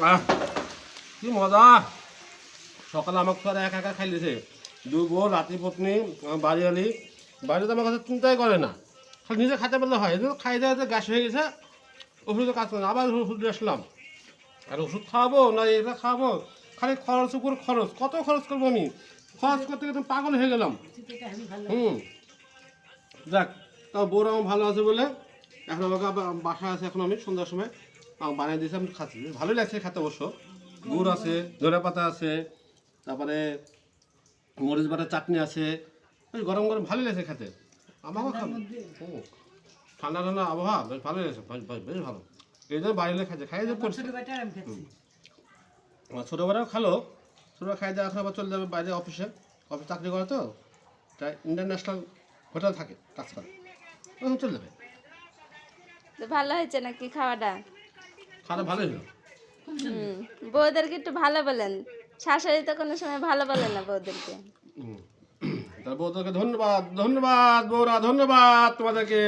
আহ, কি মজা! সকালে আমাকে তো আর একা একা খাইলেছে। দুই বউ, রাত্রি পত্নী, আমার বাড়িওয়ালি। বাড়িতে আমার কাছে চিন্তাই করে না, খালি নিজে খাইতে পারলে হয়। এদের খাই দেওয়াতে গ্যাস হয়ে গেছে, ওষুধে কাজ করে না। আবার ওষুধ দিয়ে আসলাম। আর ওষুধ খাওয়াবো না এটা খাওয়াবো, খালি খরচ উপর খরচ। কত খরচ করবো আমি? খরচ করতে গেলে পাগল হয়ে গেলাম। হুম, যাক, তাও বউরা আমার ভালো আছে বলে এখন আমাকে বাসা আছে। এখন আমি সন্ধ্যার সময় আমাকে বানিয়ে দিয়েছি, আমি খাচ্ছি। ভালোই লাগছে খেতে অবশ্য। গুড় আছে, ধনে পাতা আছে, তারপরে মরিচ বাটার চাটনি আছে। বেশ গরম গরম ভালোই লাগছে খেতে। আমাকেও খাবো। হুম, ঠান্ডা ঠান্ডা আবহাওয়া, বেশ ভালোই লাগছে, বেশ ভালো। এই জন্য বাইরে খাইছে, খাই যে করছে। আমার ছোটো বেড়াও খালো, ছোটো খাই দিয়ে এখন আবার চলে যাবে বাইরে অফিসে। অফিস চাকরি করে তো, তাই ইন্টারন্যাশনাল হোটেল থাকে, কাজ করে, তখন চলে যাবে। তো ভালো হয়েছে নাকি খাওয়াটা? খাওয়া ভালোই হলো। হুম, বউদেরকে একটু ভালো বলেন। শাশুড়ি তো কোনো সময় ভালো বলে না বউদেরকে। তার বউদেরকে ধন্যবাদ, ধন্যবাদ বউরা, ধন্যবাদ তোমাদেরকে।